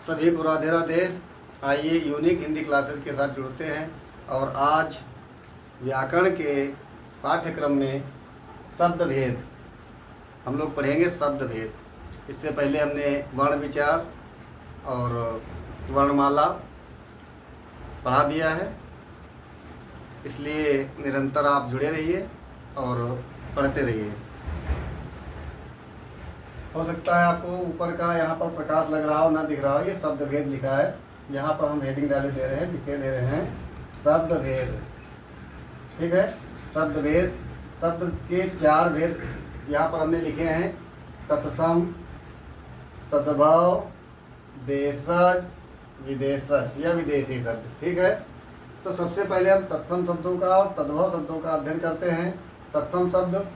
सभी को राधे राधे। आइए यूनिक हिंदी क्लासेस के साथ जुड़ते हैं और आज व्याकरण के पाठ्यक्रम में शब्द भेद हम लोग पढ़ेंगे। शब्द भेद इससे पहले हमने वर्ण विचार और वर्णमाला पढ़ा दिया है, इसलिए निरंतर आप जुड़े रहिए और पढ़ते रहिए। हो सकता है आपको ऊपर का यहाँ पर प्रकाश लग रहा हो, ना दिख रहा हो, ये शब्द भेद लिखा है। यहाँ पर हम हेडिंग डाले दे रहे हैं, लिखे दे रहे हैं शब्द भेद। ठीक है, शब्द भेद, शब्द के 4 भेद यहाँ पर हमने लिखे हैं। तत्सम, तद्भव, देशज, विदेशज या विदेशी शब्द। ठीक है, तो सबसे पहले हम तत्सम शब्दों का और तद्भव शब्दों का अध्ययन करते हैं। तत्सम शब्द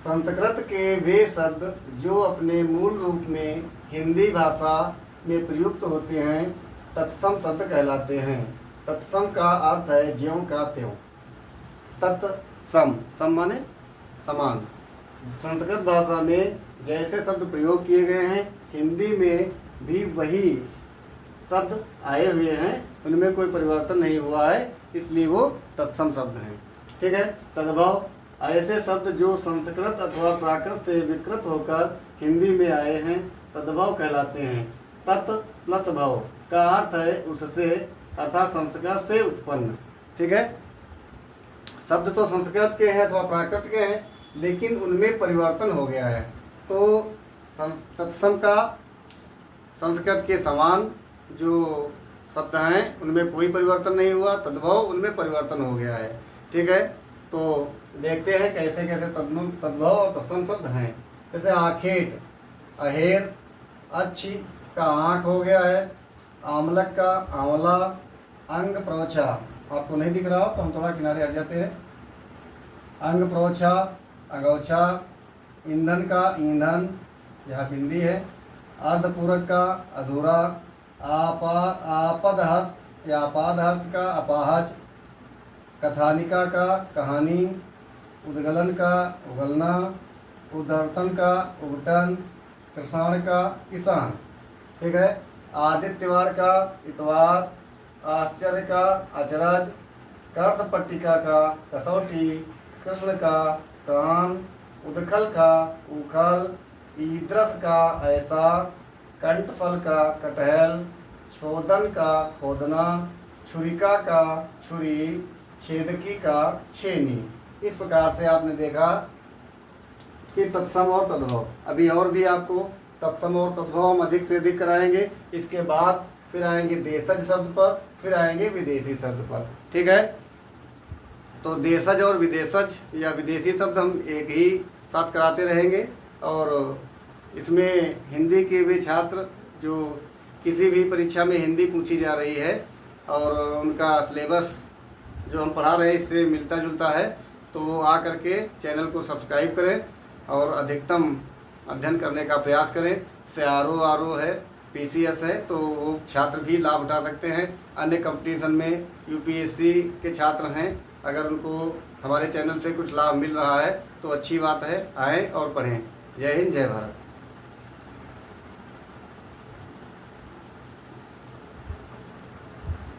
संस्कृत के वे शब्द जो अपने मूल रूप में हिंदी भाषा में प्रयुक्त होते हैं तत्सम शब्द कहलाते हैं। तत्सम का अर्थ है ज्यों का त्यों। तत्सम, सम माने समान। संस्कृत भाषा में जैसे शब्द प्रयोग किए गए हैं हिंदी में भी वही शब्द आए हुए हैं, उनमें कोई परिवर्तन नहीं हुआ है, इसलिए वो तत्सम शब्द हैं। ठीक है, तद्भव ऐसे शब्द जो संस्कृत अथवा प्राकृत से विकृत होकर हिंदी में आए हैं तद्भव कहलाते हैं। तत् प्लस भव का अर्थ है उससे अर्थात संस्कृत से उत्पन्न। ठीक है, शब्द तो संस्कृत के हैं अथवा प्राकृत के हैं, लेकिन उनमें परिवर्तन हो गया है। तो तत्सम का संस्कृत के समान जो शब्द हैं उनमें कोई परिवर्तन नहीं हुआ, तद्भव उनमें परिवर्तन हो गया है। ठीक है, तो देखते हैं कैसे कैसे तद्भव और तत्सम शब्द हैं। जैसे आखेट, अहेर, अच्छी का आँख हो गया है, आमलक का आंवला, अंग प्रोछा, आपको नहीं दिख रहा हो तो हम थोड़ा किनारे हट जाते हैं। अंग प्रोछा, अंगोछा, ईंधन का ईंधन, यहाँ बिंदी है, अर्धपूरक का अधूरा, आपदहस्त या अपादहस्त का अपाहज, कथानिका का कहानी, उद्गलन का उगलना, उद्धर्तन का उगटन, कृषाण का किसान। ठीक है, आदित्यवार का इतवार, आश्चर्य का अचरज, कर्ष पट्टिका का कसौटी, कृष्ण का कान, उदखल का उखल, ईद्रस का ऐसा, कंठफल का कटहल, छोदन का खोदना, छुरिका का छुरी, छेदकी का छेनी। इस प्रकार से आपने देखा कि तत्सम और तद्भव। अभी और भी आपको तत्सम और तद्भव हम अधिक से अधिक कराएंगे। इसके बाद फिर आएंगे देशज शब्द पर, फिर आएंगे विदेशी शब्द पर। ठीक है, तो देशज और विदेशज या विदेशी शब्द हम एक ही साथ कराते रहेंगे। और इसमें हिंदी के भी छात्र जो किसी भी परीक्षा में हिंदी पूछी जा रही है और उनका सिलेबस जो हम पढ़ा रहे हैं इससे मिलता जुलता है, तो वो आ करके चैनल को सब्सक्राइब करें और अधिकतम अध्ययन करने का प्रयास करें। CRO है, PCS है, तो वो छात्र भी लाभ उठा सकते हैं। अन्य कंपटीशन में UPSC के छात्र हैं, अगर उनको हमारे चैनल से कुछ लाभ मिल रहा है तो अच्छी बात है, आएँ और पढ़ें। जय हिंद, जय भारत।